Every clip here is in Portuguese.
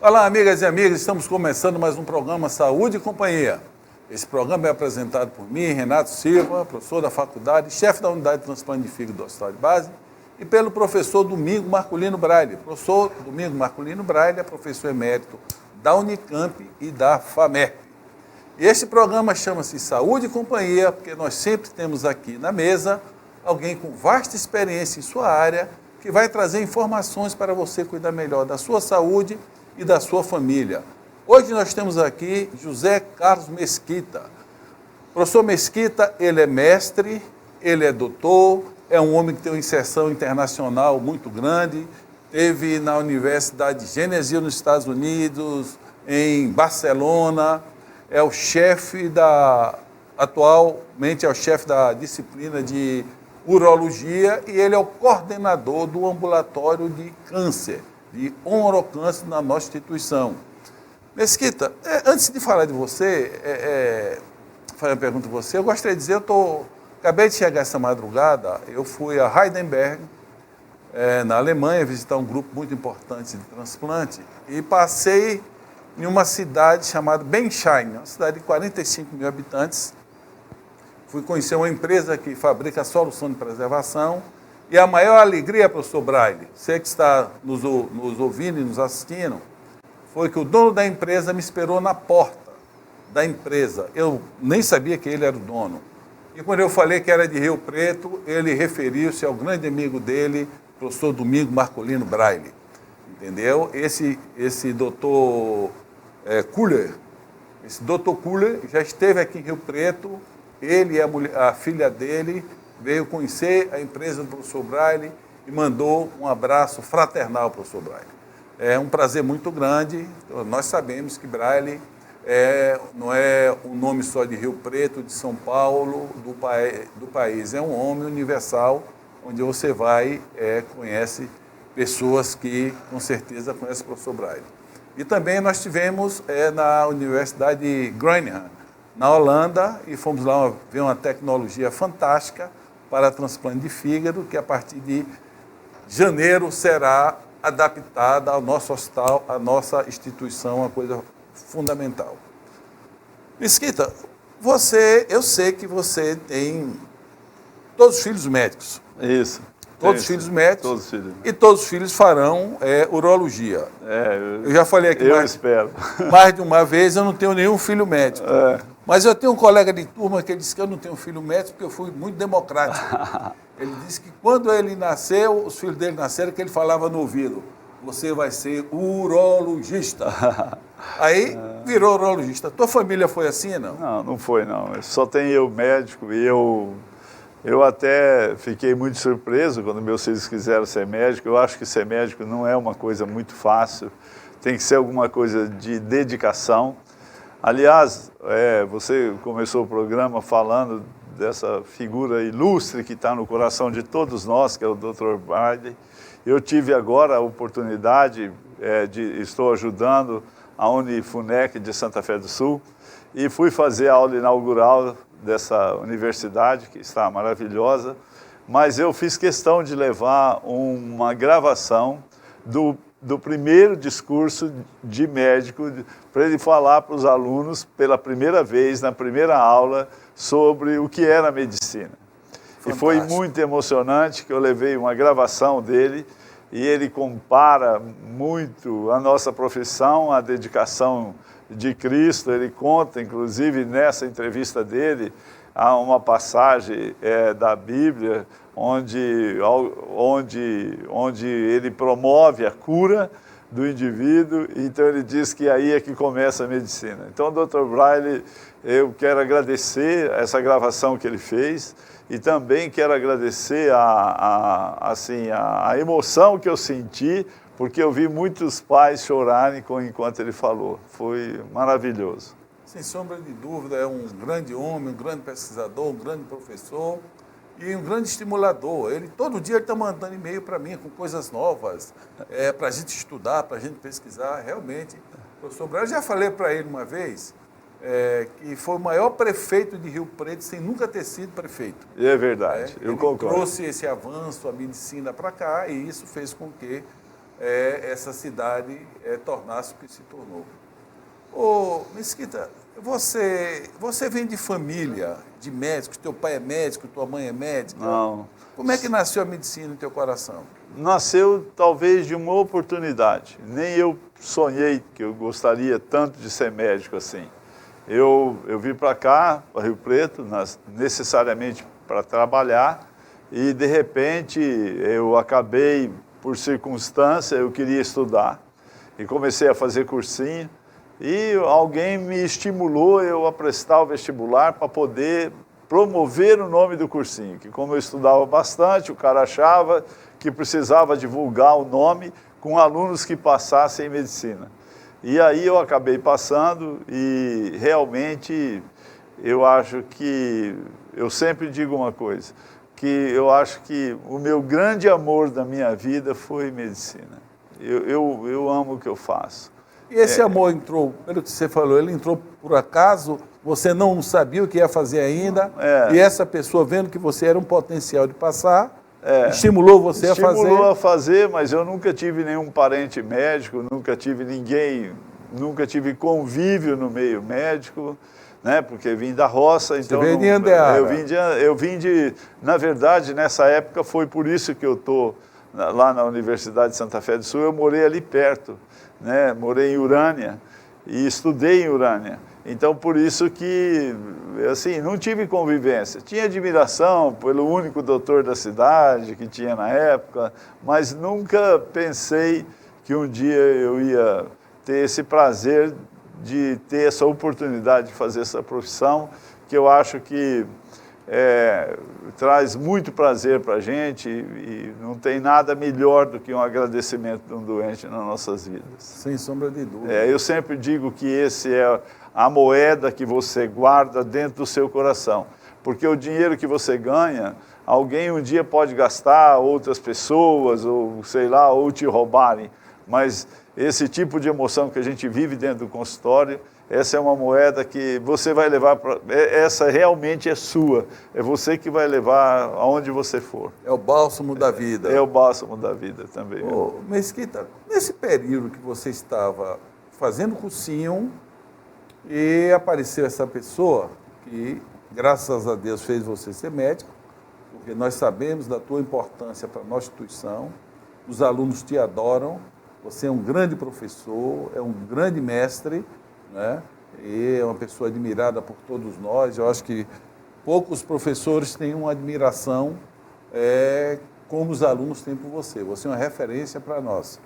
Olá, amigas e amigos, estamos começando mais um programa Saúde e Companhia. Esse programa é apresentado por mim, Renato Silva, professor da faculdade, chefe da unidade de transplante de fígado do Hospital de Base, e pelo professor Domingo Marculino Braille. Professor Domingo Marculino Braille é professor emérito da Unicamp e da FAMERP. E este programa chama-se Saúde e Companhia, porque nós sempre temos aqui na mesa alguém com vasta experiência em sua área, que vai trazer informações para você cuidar melhor da sua saúde e da sua família. Hoje nós temos aqui José Carlos Mesquita. O professor Mesquita, ele é mestre, ele é doutor, é um homem que tem uma inserção internacional muito grande, teve na Universidade de Genesi nos Estados Unidos, em Barcelona, é o chefe atualmente é o chefe da disciplina de urologia e ele é o coordenador do ambulatório de câncer, de onurocâncer na nossa instituição. Mesquita, antes de falar de você, fazer uma pergunta a você, eu gostaria de dizer, acabei de chegar essa madrugada, eu fui a Heidelberg, na Alemanha, visitar um grupo muito importante de transplante e passei em uma cidade chamada Bensheim, uma cidade de 45 mil habitantes. Fui conhecer uma empresa que fabrica solução de preservação e a maior alegria, professor Braille, você que está nos ouvindo e nos assistindo, foi que o dono da empresa me esperou na porta da empresa. Eu nem sabia que ele era o dono. E quando eu falei que era de Rio Preto, ele referiu-se ao grande amigo dele, professor Domingo Marculino Braille. Entendeu? Esse doutor Kuller, já esteve aqui em Rio Preto, ele e a filha dele veio conhecer a empresa do professor Braille e mandou um abraço fraternal, professor Braille. É um prazer muito grande. Nós sabemos que Braille não é um nome só de Rio Preto, de São Paulo, do país. É um homem universal, onde você vai conhece pessoas que com certeza conhecem o professor Braille. E também nós tivemos na Universidade de Groningen, na Holanda, e fomos lá ver uma tecnologia fantástica para transplante de fígado, que a partir de janeiro será adaptada ao nosso hospital, à nossa instituição, uma coisa fundamental. Mesquita, eu sei que você tem todos os filhos médicos. Isso. Todos os filhos médicos. Todos os filhos. E todos os filhos farão urologia. Eu já falei aqui espero. Mais de uma vez, eu não tenho nenhum filho médico. Mas eu tenho um colega de turma que ele disse que eu não tenho filho médico porque eu fui muito democrático. Ele disse que quando ele nasceu, os filhos dele nasceram, que ele falava no ouvido, você vai ser urologista. Aí virou urologista. Tua família foi assim, não? Não foi, não. Só tem eu médico e eu até fiquei muito surpreso quando meus filhos quiseram ser médico. Eu acho que ser médico não é uma coisa muito fácil, tem que ser alguma coisa de dedicação. Aliás, você começou o programa falando dessa figura ilustre que está no coração de todos nós, que é o Dr. Braille. Eu tive agora a oportunidade estou ajudando a Unifunec de Santa Fé do Sul e fui fazer a aula inaugural dessa universidade, que está maravilhosa, mas eu fiz questão de levar uma gravação do primeiro discurso de médico, para ele falar para os alunos, pela primeira vez, na primeira aula, sobre o que era a medicina. Fantástico. E foi muito emocionante que eu levei uma gravação dele, e ele compara muito a nossa profissão, a dedicação de Cristo. Ele conta, inclusive, nessa entrevista dele, há uma passagem da Bíblia onde ele promove a cura do indivíduo, então ele diz que aí é que começa a medicina. Então, Dr. Braille, eu quero agradecer essa gravação que ele fez e também quero agradecer a emoção que eu senti, porque eu vi muitos pais chorarem enquanto ele falou. Foi maravilhoso. Sem sombra de dúvida, é um grande homem, um grande pesquisador, um grande professor e um grande estimulador. Todo dia ele está mandando e-mail para mim com coisas novas, para a gente estudar, para a gente pesquisar. Realmente, professor Braille, eu já falei para ele uma vez que foi o maior prefeito de Rio Preto sem nunca ter sido prefeito. É verdade, eu concordo. Trouxe esse avanço, a medicina para cá, e isso fez com que essa cidade tornar-se o que se tornou. Ô, Mesquita, você vem de família de médicos, teu pai é médico, tua mãe é médica? Não. Como é que nasceu a medicina no teu coração? Nasceu talvez de uma oportunidade. Nem eu sonhei que eu gostaria tanto de ser médico assim. Eu vim para cá, para Rio Preto, necessariamente para trabalhar, e de repente eu acabei, por circunstância, eu queria estudar. E comecei a fazer cursinho, e alguém me estimulou eu a prestar o vestibular para poder promover o nome do cursinho, que como eu estudava bastante, o cara achava que precisava divulgar o nome com alunos que passassem em medicina. E aí eu acabei passando e realmente eu acho que, eu sempre digo uma coisa, que eu acho que o meu grande amor da minha vida foi medicina. Eu amo o que eu faço. E esse amor entrou, pelo que você falou, ele entrou por acaso, você não sabia o que ia fazer ainda, e essa pessoa, vendo que você era um potencial de passar, estimulou você a fazer? Estimulou a fazer, mas eu nunca tive nenhum parente médico, nunca tive ninguém, nunca tive convívio no meio médico, né? Porque vim da roça, então veio de Andeara. Eu vim de, na verdade, nessa época foi por isso que eu estou lá na Universidade de Santa Fé do Sul, eu morei ali perto, né? Morei em Urânia e estudei em Urânia. Então, por isso que, assim, não tive convivência. Tinha admiração pelo único doutor da cidade que tinha na época, mas nunca pensei que um dia eu ia ter esse prazer de ter essa oportunidade de fazer essa profissão, que eu acho que traz muito prazer para a gente e não tem nada melhor do que um agradecimento de um doente nas nossas vidas. Sem sombra de dúvida. Eu sempre digo que esse é a moeda que você guarda dentro do seu coração, porque o dinheiro que você ganha, alguém um dia pode gastar, outras pessoas, ou sei lá, ou te roubarem, mas esse tipo de emoção que a gente vive dentro do consultório, essa é uma moeda que você vai levar para... Essa realmente é sua. É você que vai levar aonde você for. É o bálsamo da vida. É o bálsamo da vida também. Ô, Mesquita, nesse período que você estava fazendo cursinho e apareceu essa pessoa que, graças a Deus, fez você ser médico, porque nós sabemos da tua importância para a nossa instituição, os alunos te adoram, você é um grande professor, é um grande mestre, né? E é uma pessoa admirada por todos nós. Eu acho que poucos professores têm uma admiração como os alunos têm por você. Você é uma referência para nós.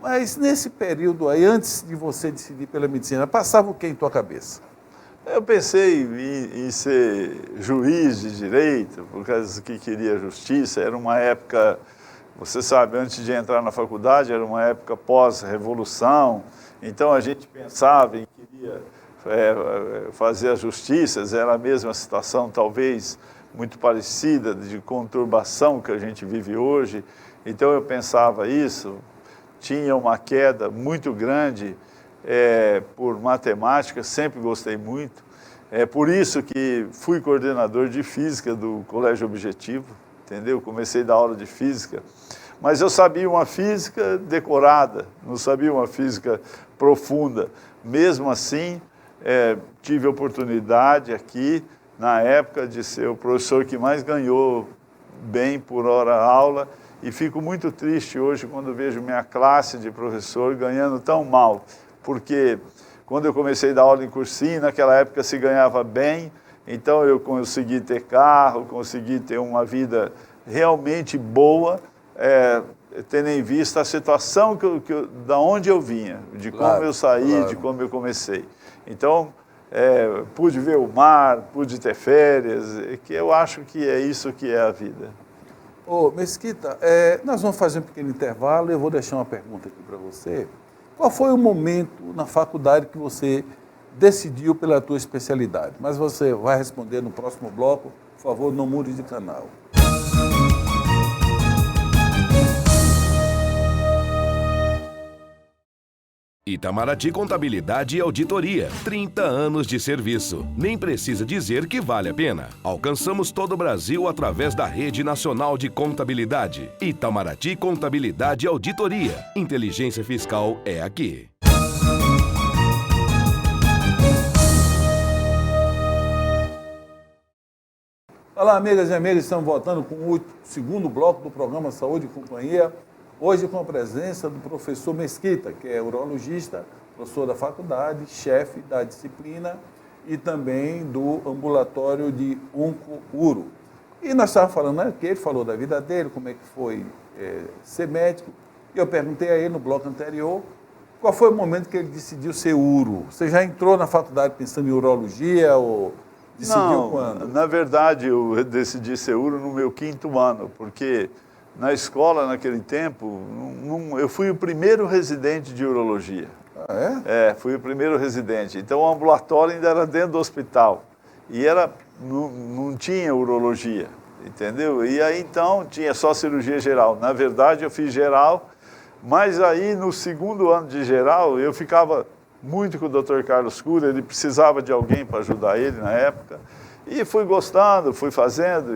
Mas nesse período aí, antes de você decidir pela medicina, passava o que em tua cabeça? Eu pensei em ser juiz de direito, por causa que queria justiça. Era uma época, você sabe, antes de entrar na faculdade, era uma época pós-revolução. Então a gente pensava em queria fazer as justiças, era a mesma situação, talvez muito parecida, de conturbação que a gente vive hoje. Então eu pensava isso, tinha uma queda muito grande por matemática, sempre gostei muito. É por isso que fui coordenador de física do Colégio Objetivo, entendeu? Comecei a dar aula de física. Mas eu sabia uma física decorada, não sabia uma física profunda. Mesmo assim, tive a oportunidade aqui, na época, de ser o professor que mais ganhou bem por hora aula, e fico muito triste hoje quando vejo minha classe de professor ganhando tão mal, porque quando eu comecei a dar aula em cursinho, naquela época se ganhava bem, então eu consegui ter carro, consegui ter uma vida realmente boa, tendo em vista a situação da onde eu vinha, de como eu saí, de como eu comecei. Então, pude ver o mar, pude ter férias, que eu acho que é isso que é a vida. Ô, Mesquita, nós vamos fazer um pequeno intervalo e eu vou deixar uma pergunta aqui para você. Qual foi o momento na faculdade que você decidiu pela tua especialidade? Mas você vai responder no próximo bloco. Por favor, não mude de canal. Itamaraty Contabilidade e Auditoria. 30 anos de serviço. Nem precisa dizer que vale a pena. Alcançamos todo o Brasil através da Rede Nacional de Contabilidade. Itamaraty Contabilidade e Auditoria. Inteligência fiscal é aqui. Olá, amigas e amigos, estamos voltando com o segundo bloco do programa Saúde e Companhia. Hoje com a presença do professor Mesquita, que é urologista, professor da faculdade, chefe da disciplina e também do ambulatório de Onco-Uro. E nós estávamos falando aqui, ele falou da vida dele, como é que foi ser médico. E eu perguntei a ele no bloco anterior, qual foi o momento que ele decidiu ser uro? Você já entrou na faculdade pensando em urologia ou decidiu quando? Na verdade, eu decidi ser uro no meu 5º ano, porque na escola, naquele tempo, eu fui o primeiro residente de urologia. Ah, é? Fui o primeiro residente. Então, o ambulatório ainda era dentro do hospital. E não tinha urologia, entendeu? E aí, então, tinha só cirurgia geral. Na verdade, eu fiz geral, mas aí, no 2º ano de geral, eu ficava muito com o Dr. Carlos Cura, ele precisava de alguém para ajudar ele na época. E fui gostando, fui fazendo,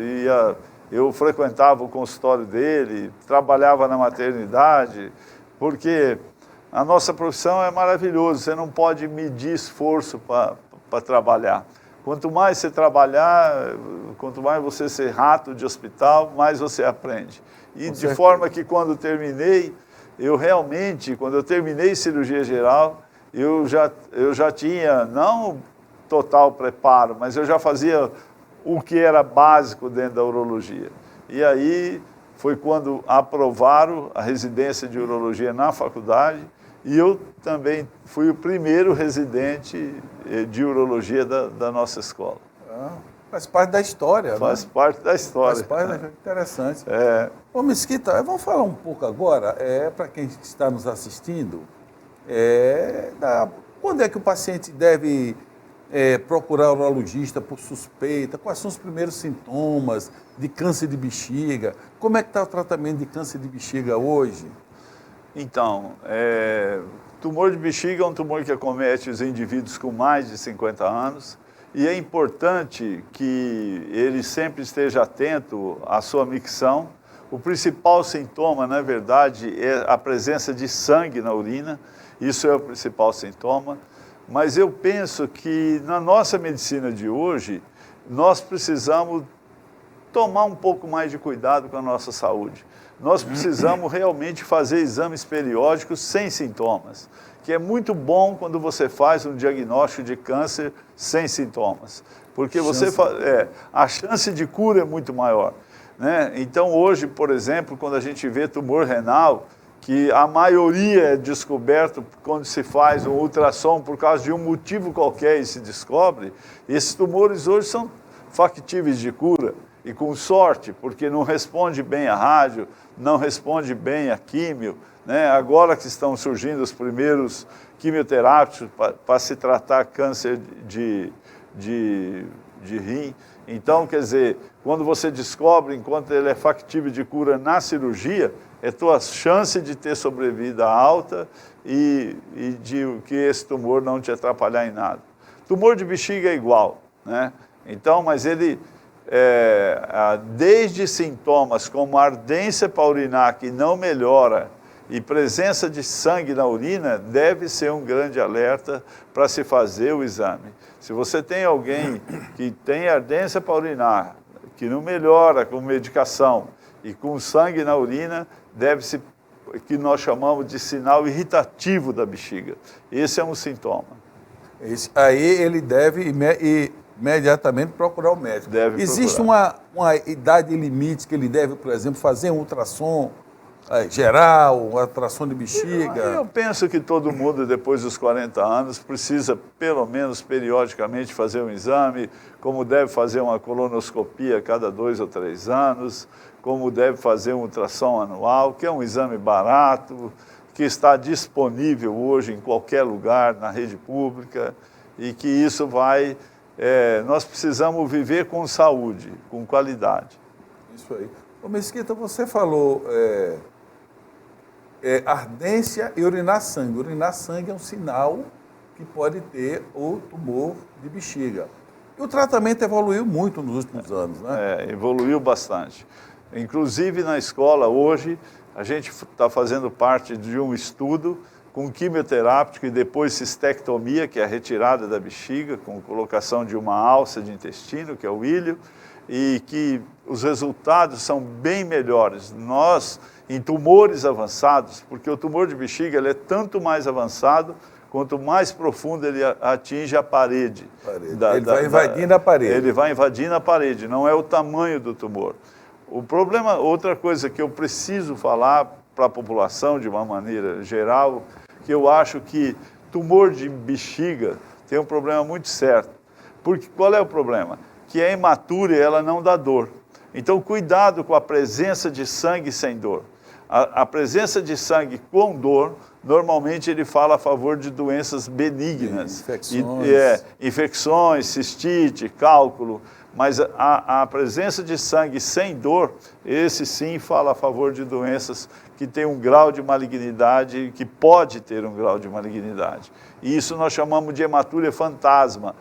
eu frequentava o consultório dele, trabalhava na maternidade, porque a nossa profissão é maravilhosa, você não pode medir esforço para trabalhar. Quanto mais você trabalhar, quanto mais você ser rato de hospital, mais você aprende. E de forma que quando terminei, quando eu terminei cirurgia geral, eu já tinha, não total preparo, mas eu já fazia o que era básico dentro da urologia. E aí foi quando aprovaram a residência de urologia na faculdade e eu também fui o primeiro residente de urologia da nossa escola. Faz parte da história, Faz parte da história. Faz parte da história, interessante. Ô, Mesquita, vamos falar um pouco agora, para quem está nos assistindo, quando é que o paciente deve procurar o urologista por suspeita, quais são os primeiros sintomas de câncer de bexiga, como é que está o tratamento de câncer de bexiga hoje? Então, tumor de bexiga é um tumor que acomete os indivíduos com mais de 50 anos e é importante que ele sempre esteja atento à sua micção. O principal sintoma, na verdade, é a presença de sangue na urina, isso é o principal sintoma. Mas eu penso que na nossa medicina de hoje, nós precisamos tomar um pouco mais de cuidado com a nossa saúde. Nós precisamos realmente fazer exames periódicos sem sintomas, que é muito bom quando você faz um diagnóstico de câncer sem sintomas, porque a chance de cura é muito maior, né? Então hoje, por exemplo, quando a gente vê tumor renal, que a maioria é descoberto quando se faz um ultrassom por causa de um motivo qualquer e se descobre, esses tumores hoje são factíveis de cura e com sorte, porque não responde bem à rádio, não responde bem à químio, né? Agora que estão surgindo os primeiros quimioterápicos para se tratar câncer de rim. Então, quer dizer, quando você descobre, enquanto ele é factível de cura na cirurgia, é tua chance de ter sobrevida alta e de que esse tumor não te atrapalhar em nada. Tumor de bexiga é igual, né? Então, mas ele, desde sintomas como ardência para urinar que não melhora e presença de sangue na urina, deve ser um grande alerta para se fazer o exame. Se você tem alguém que tem ardência para urinar, que não melhora com medicação e com sangue na urina, deve-se, que nós chamamos de sinal irritativo da bexiga. Esse é um sintoma. Aí ele deve imediatamente procurar o médico. Existe uma idade limite que ele deve, por exemplo, fazer um ultrassom geral, uma ultrassom de bexiga? Eu penso que todo mundo, depois dos 40 anos, precisa, pelo menos periodicamente, fazer um exame, como deve fazer uma colonoscopia a cada 2 ou 3 anos, como deve fazer um ultrassom anual, que é um exame barato, que está disponível hoje em qualquer lugar na rede pública, e que isso vai... nós precisamos viver com saúde, com qualidade. Isso aí. Ô Mesquita, você falou ardência e urinar sangue. Urinar sangue é um sinal que pode ter o tumor de bexiga. E o tratamento evoluiu muito nos últimos anos, né? Evoluiu bastante. Inclusive, na escola, hoje, a gente está fazendo parte de um estudo com quimioterápico e depois cistectomia, que é a retirada da bexiga, com colocação de uma alça de intestino, que é o ilho, e que os resultados são bem melhores. Nós, em tumores avançados, porque o tumor de bexiga ele é tanto mais avançado, quanto mais profundo ele atinge a parede. Ele vai invadindo a parede. Ele vai invadindo a parede, não é o tamanho do tumor. O problema, outra coisa que eu preciso falar para a população de uma maneira geral, que eu acho que tumor de bexiga tem um problema muito certo. Porque qual é o problema? Que é imatura e ela não dá dor. Então, cuidado com a presença de sangue sem dor. A presença de sangue com dor, normalmente ele fala a favor de doenças benignas. Infecções, cistite, cálculo. Mas a presença de sangue sem dor, esse sim fala a favor de doenças que têm um grau de malignidade, que pode ter um grau de malignidade. E isso nós chamamos de hematúria fantasma.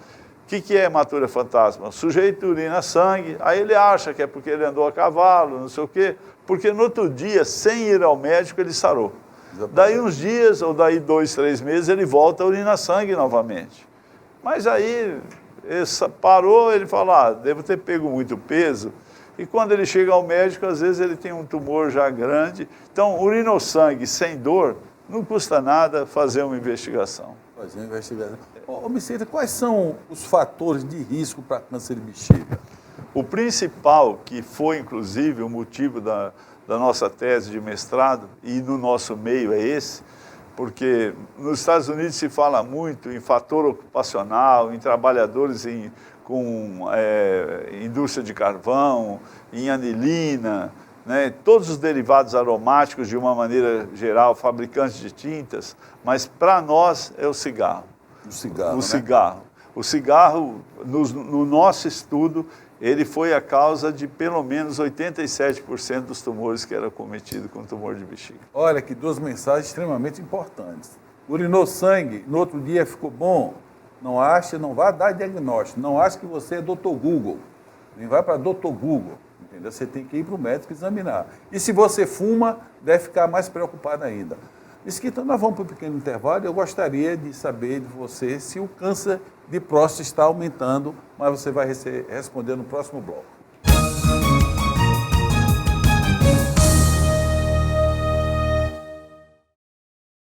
O que é hematúria fantasma? O sujeito urina sangue, aí ele acha que é porque ele andou a cavalo, não sei o quê, porque no outro dia, sem ir ao médico, ele sarou. Daí uns dias, ou daí 2, 3 meses, ele volta a urinar sangue novamente. Mas aí parou, ele fala, devo ter pego muito peso. E quando ele chega ao médico, às vezes ele tem um tumor já grande. Então, urinou sangue sem dor, não custa nada fazer uma investigação. Fazer uma investigação. Mesquita, quais são os fatores de risco para câncer de bexiga? O principal, que foi inclusive o motivo da nossa tese de mestrado, e no nosso meio é esse, porque nos Estados Unidos se fala muito em fator ocupacional, em trabalhadores com indústria de carvão, em anilina, né, todos os derivados aromáticos de uma maneira geral, fabricantes de tintas, mas para nós é o cigarro. O cigarro, no nosso estudo, ele foi a causa de pelo menos 87% dos tumores que eram cometidos com tumor de bexiga. Olha que 2 mensagens extremamente importantes. Urinou sangue, no outro dia ficou bom, não vai dar diagnóstico, não acha que você é Dr. Google, nem vai para Dr. Google, entendeu? Você tem que ir para o médico examinar. E se você fuma, deve ficar mais preocupado ainda. Mesquita, nós vamos para um pequeno intervalo e eu gostaria de saber de você se o câncer de próstata está aumentando, mas você vai responder no próximo bloco.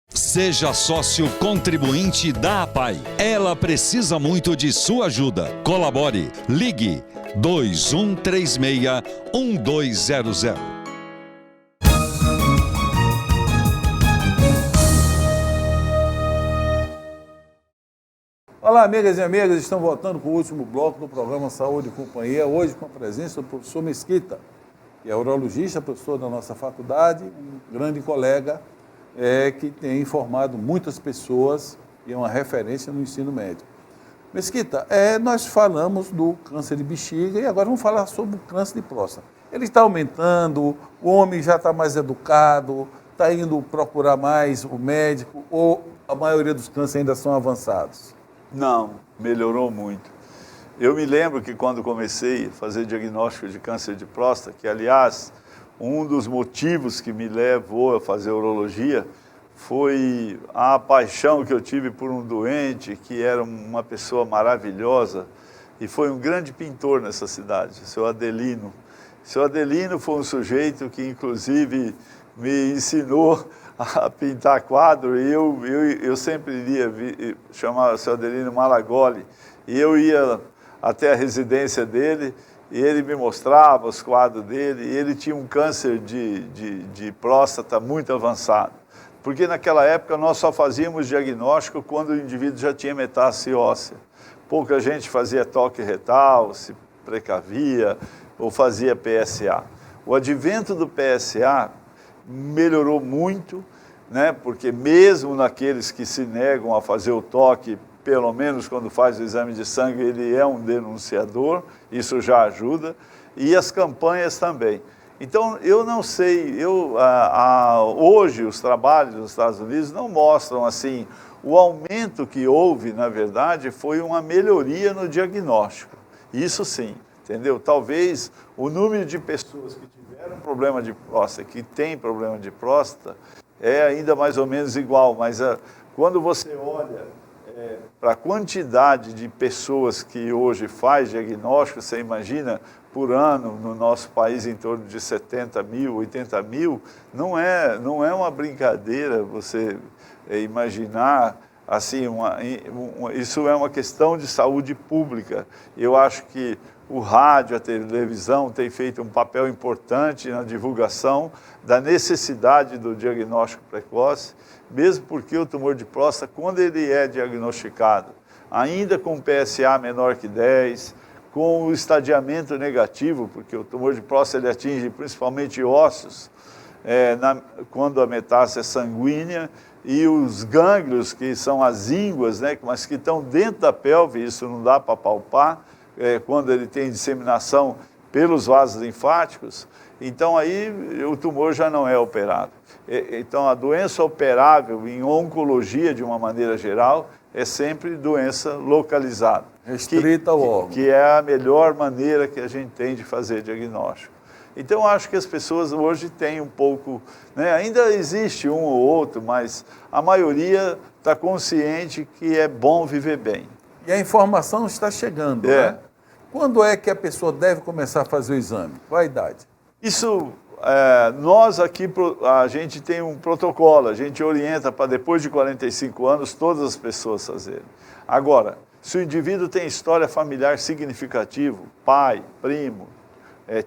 Seja sócio contribuinte da APAI. Ela precisa muito de sua ajuda. Colabore. Ligue 2136-1200. Olá, amigas e amigas, estamos voltando com o último bloco do programa Saúde e Companhia, hoje com a presença do professor Mesquita, que é urologista, professor da nossa faculdade, um grande colega que tem informado muitas pessoas e é uma referência no ensino médico. Mesquita, nós falamos do câncer de bexiga e agora vamos falar sobre o câncer de próstata. Ele está aumentando, o homem já está mais educado, está indo procurar mais o médico ou a maioria dos cânceres ainda são avançados? Não, melhorou muito. Eu me lembro que quando comecei a fazer diagnóstico de câncer de próstata, que aliás, um dos motivos que me levou a fazer urologia foi a paixão que eu tive por um doente que era uma pessoa maravilhosa e foi um grande pintor nessa cidade, o seu Adelino. O seu Adelino foi um sujeito que inclusive me ensinou a pintar quadro, e eu sempre iria chamar o seu Adelino Malagoli, e eu ia até a residência dele, e ele me mostrava os quadros dele, e ele tinha um câncer de próstata muito avançado, porque naquela época nós só fazíamos diagnóstico quando o indivíduo já tinha metástase óssea. Pouca gente fazia toque retal, se precavia, ou fazia PSA. O advento do PSA melhorou muito, né? Porque mesmo naqueles que se negam a fazer o toque, pelo menos quando faz o exame de sangue, ele é um denunciador, isso já ajuda, e as campanhas também. Então, eu não sei, hoje os trabalhos dos Estados Unidos não mostram assim, o aumento que houve, na verdade, foi uma melhoria no diagnóstico. Isso sim, entendeu? Talvez o número de pessoas que tiveram problema de próstata, que tem problema de próstata, é ainda mais ou menos igual, mas quando você olha para a quantidade de pessoas que hoje faz diagnóstico, você imagina, por ano, no nosso país, em torno de 70 mil, 80 mil, não é uma brincadeira você imaginar, assim, isso é uma questão de saúde pública. Eu acho que o rádio, a televisão tem feito um papel importante na divulgação da necessidade do diagnóstico precoce, mesmo porque o tumor de próstata, quando ele é diagnosticado, ainda com PSA menor que 10, com o estadiamento negativo, porque o tumor de próstata ele atinge principalmente ossos, quando a metástase é sanguínea, e os gânglios, que são as ínguas, né, mas que estão dentro da pelve, isso não dá para palpar, quando ele tem disseminação pelos vasos linfáticos, então aí o tumor já não é operado. Então a doença operável em oncologia, de uma maneira geral, é sempre doença localizada. Restrita ao órgão. Que é a melhor maneira que a gente tem de fazer diagnóstico. Então, acho que as pessoas hoje têm um pouco, né, ainda existe um ou outro, mas a maioria está consciente que é bom viver bem. E a informação está chegando, né? Quando é que a pessoa deve começar a fazer o exame? Qual a idade? Isso, nós aqui, a gente tem um protocolo, a gente orienta para depois de 45 anos todas as pessoas fazerem. Agora, se o indivíduo tem história familiar significativa, pai, primo,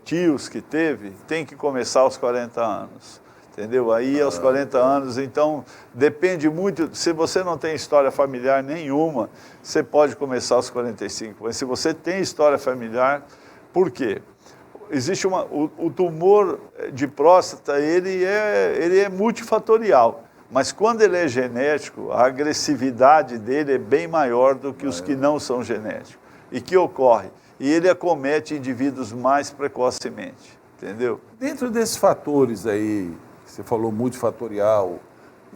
tios que teve, tem que começar aos 40 anos, entendeu? Aí aos 40 anos, então, depende muito, se você não tem história familiar nenhuma, você pode começar aos 45, mas se você tem história familiar, por quê? Existe o tumor de próstata, ele é multifatorial, mas quando ele é genético, a agressividade dele é bem maior do que os que não são genéticos. E que ocorre? E ele acomete indivíduos mais precocemente, entendeu? Dentro desses fatores aí, que você falou multifatorial,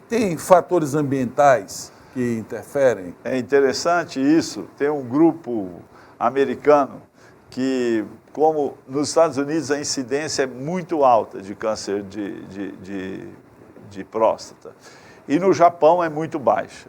tem fatores ambientais que interferem? É interessante isso. Tem um grupo americano que, como nos Estados Unidos a incidência é muito alta de câncer de próstata, e no Japão é muito baixa.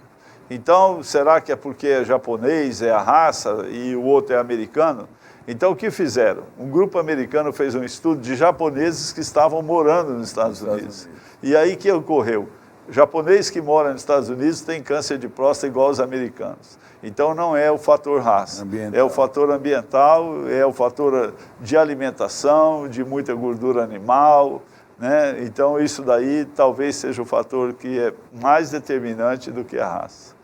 Então, será que é porque é japonês, é a raça, e o outro é americano? Então, o que fizeram? Um grupo americano fez um estudo de japoneses que estavam morando nos Estados Unidos. E aí, o que ocorreu? O japonês que mora nos Estados Unidos tem câncer de próstata igual aos americanos. Então, não é o fator raça, é o fator ambiental, é o fator de alimentação, de muita gordura animal, né? Então, isso daí talvez seja o fator que é mais determinante do que a raça.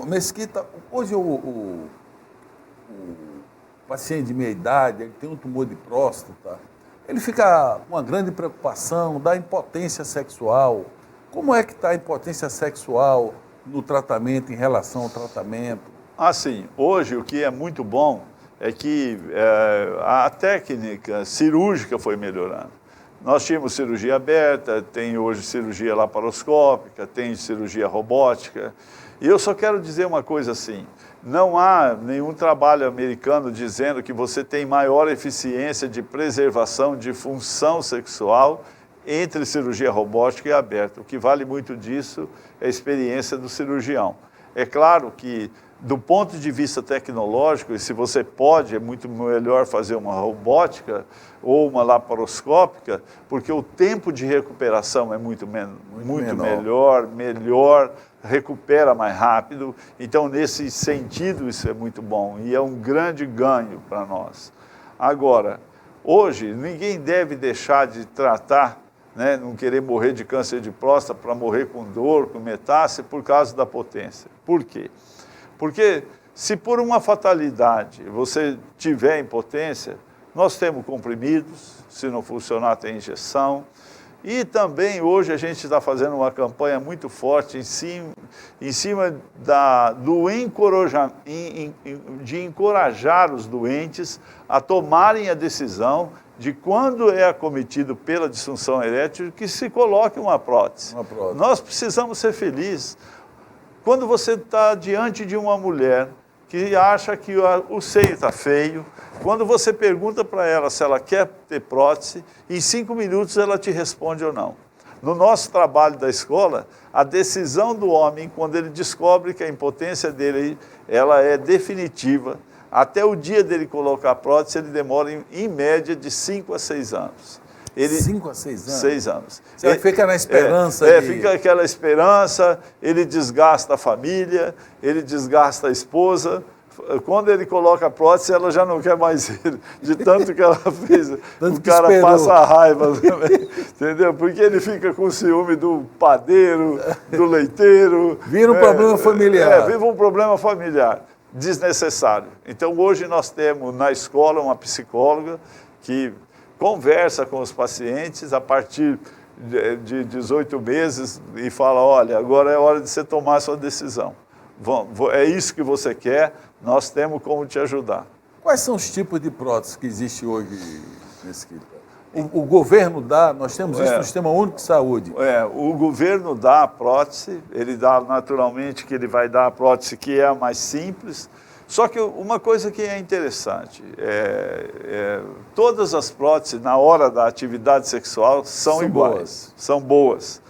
Mesquita, hoje o paciente de meia idade, ele tem um tumor de próstata, ele fica com uma grande preocupação da impotência sexual. Como é que está a impotência sexual no tratamento, em relação ao tratamento? Assim, hoje o que é muito bom é que a técnica cirúrgica foi melhorando. Nós tínhamos cirurgia aberta, tem hoje cirurgia laparoscópica, tem cirurgia robótica. E eu só quero dizer uma coisa assim, não há nenhum trabalho americano dizendo que você tem maior eficiência de preservação de função sexual entre cirurgia robótica e aberta. O que vale muito disso é a experiência do cirurgião. É claro que, do ponto de vista tecnológico, e se você pode, é muito melhor fazer uma robótica ou uma laparoscópica, porque o tempo de recuperação é muito melhor, recupera mais rápido. Então, nesse sentido, isso é muito bom e é um grande ganho para nós. Agora, hoje, ninguém deve deixar de tratar, né, não querer morrer de câncer de próstata para morrer com dor, com metástase, por causa da potência. Por quê? Porque se por uma fatalidade você tiver impotência, nós temos comprimidos, se não funcionar tem injeção, e também hoje a gente está fazendo uma campanha muito forte em cima de encorajar os doentes a tomarem a decisão de quando é acometido pela disfunção erétil que se coloque uma prótese. Uma prótese. Nós precisamos ser felizes. Quando você está diante de uma mulher que acha que o seio está feio, quando você pergunta para ela se ela quer ter prótese, em 5 minutos ela te responde ou não. No nosso trabalho da escola, a decisão do homem, quando ele descobre que a impotência dele ela é definitiva, até o dia dele colocar a prótese, ele demora em média de 5 a 6 anos. 5 a 6 anos? 6 anos. Você fica na esperança Fica aquela esperança, ele desgasta a família, ele desgasta a esposa. Quando ele coloca a prótese, ela já não quer mais ele, de tanto que ela fez. O cara passa a raiva também, entendeu? Porque ele fica com ciúme do padeiro, do leiteiro. Vira um problema familiar. Vive um problema familiar, desnecessário. Então, hoje nós temos na escola uma psicóloga que conversa com os pacientes a partir de 18 meses e fala, olha, agora é hora de você tomar a sua decisão. É isso que você quer, nós temos como te ajudar. Quais são os tipos de próteses que existem hoje, Mesquita? O governo dá, nós temos isso no Sistema Único de Saúde. O governo dá a prótese, ele dá naturalmente que ele vai dar a prótese que é a mais simples. Só que uma coisa que é interessante, todas as próteses na hora da atividade sexual são iguais, boas. São boas.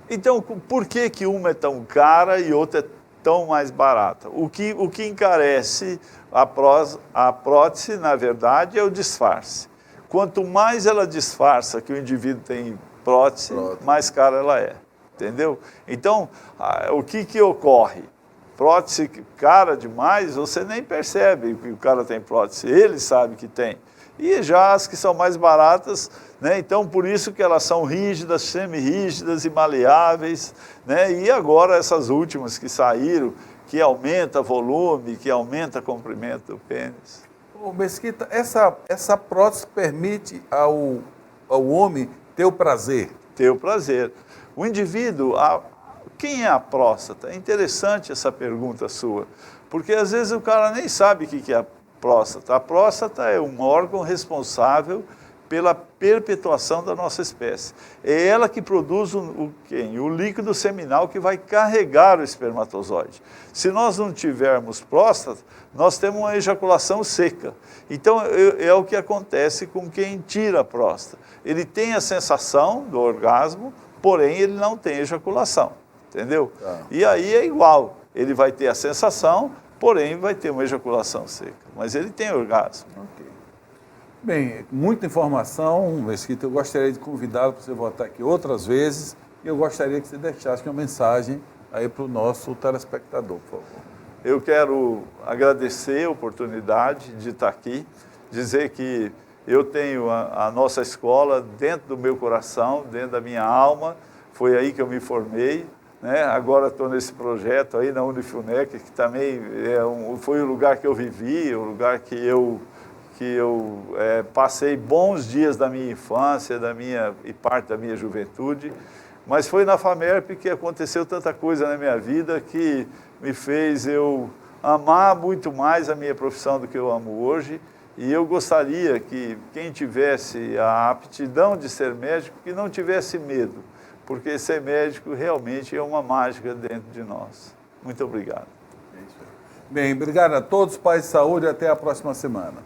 Então, por que uma é tão cara e outra é tão mais barata? O que encarece a prótese, na verdade, é o disfarce. Quanto mais ela disfarça que o indivíduo tem prótese, mais cara ela é, entendeu? Então, o que ocorre? Prótese cara demais, você nem percebe que o cara tem prótese, ele sabe que tem. E já as que são mais baratas, né? Então por isso que elas são rígidas, semi-rígidas e maleáveis, né? E agora essas últimas que saíram, que aumenta volume, que aumenta comprimento do pênis. Ô Mesquita, essa prótese permite ao homem ter o prazer? Ter o prazer. O indivíduo... Quem é a próstata? É interessante essa pergunta sua, porque às vezes o cara nem sabe o que é a próstata. A próstata é um órgão responsável pela perpetuação da nossa espécie. É ela que produz o líquido seminal que vai carregar o espermatozoide. Se nós não tivermos próstata, nós temos uma ejaculação seca. Então é o que acontece com quem tira a próstata. Ele tem a sensação do orgasmo, porém ele não tem ejaculação. Entendeu? E aí é igual, ele vai ter a sensação, porém vai ter uma ejaculação seca, mas ele tem orgasmo. Okay. Bem, muita informação, Mesquita, eu gostaria de convidá-lo para você voltar aqui outras vezes, e eu gostaria que você deixasse uma mensagem aí para o nosso telespectador, por favor. Eu quero agradecer a oportunidade de estar aqui, dizer que eu tenho a nossa escola dentro do meu coração, dentro da minha alma, foi aí que eu me formei. Agora estou nesse projeto aí na Unifunec, que também foi o lugar que eu vivi, o lugar que eu passei bons dias da minha infância e parte da minha juventude, mas foi na FAMERP que aconteceu tanta coisa na minha vida que me fez eu amar muito mais a minha profissão do que eu amo hoje, e eu gostaria que quem tivesse a aptidão de ser médico, que não tivesse medo, porque ser médico realmente é uma mágica dentro de nós. Muito obrigado. Bem, obrigado a todos, paz e saúde, até a próxima semana.